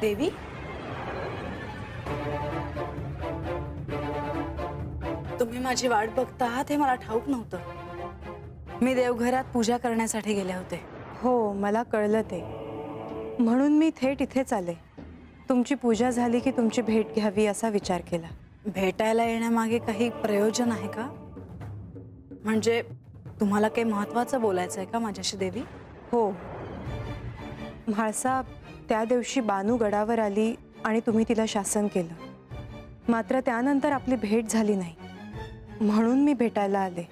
देवी, तुम्ही माझी वाट बघता आहात हे मला ठाऊक नव्हतं। मी देवघरात पूजा करण्यासाठी गेले होते। हो, मला कळलं ते, म्हणून मी थेट इथेच आले। तुमची पूजा झाली की तुमची भेट घ्यावी असा विचार केला। भेटायला येण्यामागे काही प्रयोजन आहे का? म्हणजे तुम्हाला काही महत्त्वाचं बोलायचं आहे का माझ्याशी देवी? हो, म्हाळसा, त्या दिवशी बानू गडावर आली आणि तुम्ही तिला शासन केलं, मात्र त्यानंतर आपली भेट झाली नाही, म्हणून मी भेटायला आले।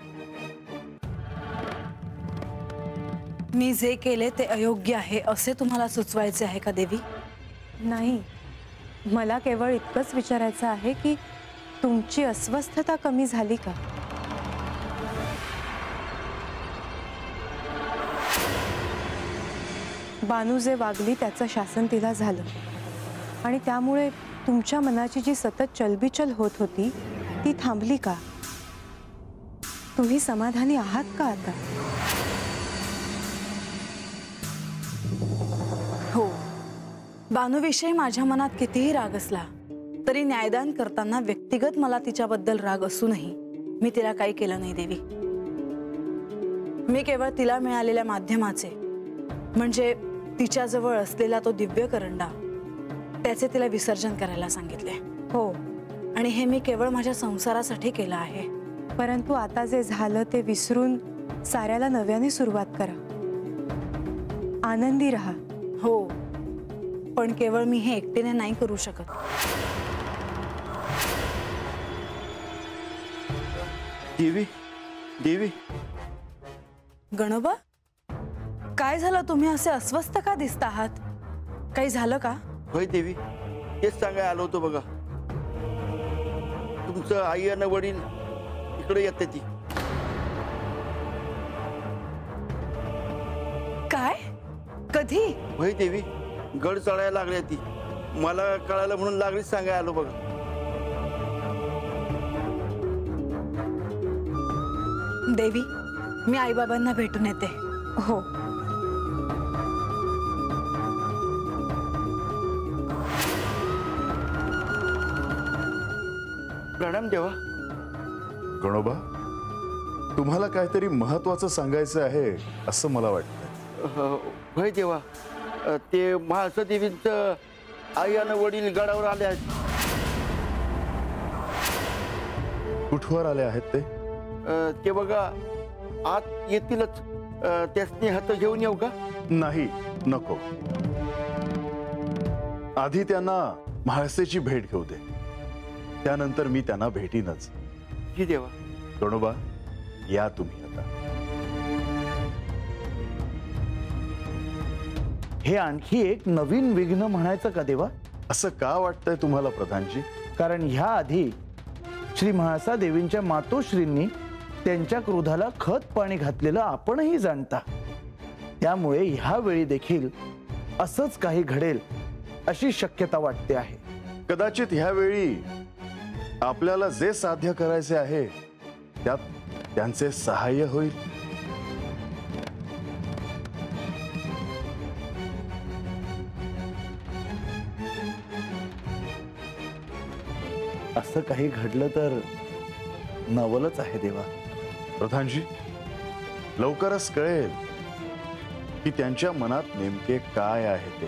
मी जे केले ते अयोग्य आहे असे तुम्हाला सुचवायचे आहे का देवी? नाही, मला केवळ इतकंच विचारायचं आहे की तुमची अस्वस्थता कमी झाली का? बानू जे वागली त्याचं शासन तिला झालं आणि त्यामुळे तुमच्या मनाची जी सतत चलबिचल होत होती ती थांबली का? तुम्ही समाधानी आहात का आता? हो, बानूविषयी माझ्या मनात कितीही राग असला तरी न्यायदान करताना व्यक्तिगत मला तिच्याबद्दल राग असूनही मी तिला काही केलं नाही देवी। मी केवळ तिला मिळालेल्या माध्यमाचे म्हणजे तिच्याजवळ असलेला तो दिव्य करंडा त्याचे तिला विसर्जन करायला सांगितले। हो, आणि हे मी केवळ माझ्या संसारासाठी केलं आहे। परंतु आता जे झालं ते विसरून साऱ्याला नव्याने सुरुवात करा, आनंदी रहा। हो, पण केवळ मी हे एकटीने नाही करू शकत। देवी, देवी, गणोबा, काय झालं? तुम्ही असे अस्वस्थ का दिसता आहात? काही झालं का? होय देवी, तेच सांगायला आलो होतो बघा। तुमचं आई आणि वडील इकडे येते ती। काय? कधी? होय देवी, गड चढायला लागली ती, मला कळालं म्हणून लागलीच सांगायला आलो बघा। देवी, मी आईबाबांना भेटून येते। हो, प्रणाम देवा। गणोबा, तुम्हाला काहीतरी महत्त्वाचं सांगायचं आहे असं मला वाटतं। होय देवा, ते म्हाळसा देवींचं आई आणि वडील गडावर आले आहेत। कुठवर आले आहेत ते? ते बघा आत येतीलच, त्यासनी हात घेऊन येऊ का? नाही, नको। आधी त्यांना म्हाळसेची भेट घेऊ दे, त्यानंतर मी त्यांना भेटीनच। जी देवा। गणोबा, या तुम्ही आता। हे आणखी एक नवीन विघ्न म्हणायचं का देवा? असं का वाटतंय तुम्हाला प्रधानजी? कारण ह्या आधी श्री म्हाळसा देवींच्या मातोश्रींनी त्यांच्या क्रोधाला खत पाणी घातलेलं आपणही जाणता, त्यामुळे ह्या वेळी देखील असंच काही घडेल अशी शक्यता वाटते आहे। कदाचित ह्यावेळी आपल्याला जे साध्य करायचे आहे त्यात त्यांचे सहाय्य होईल। असं काही घडलं तर नवलच आहे देवा। प्रधानजी, लवकरच कळेल की त्यांच्या मनात नेमके काय आहे ते।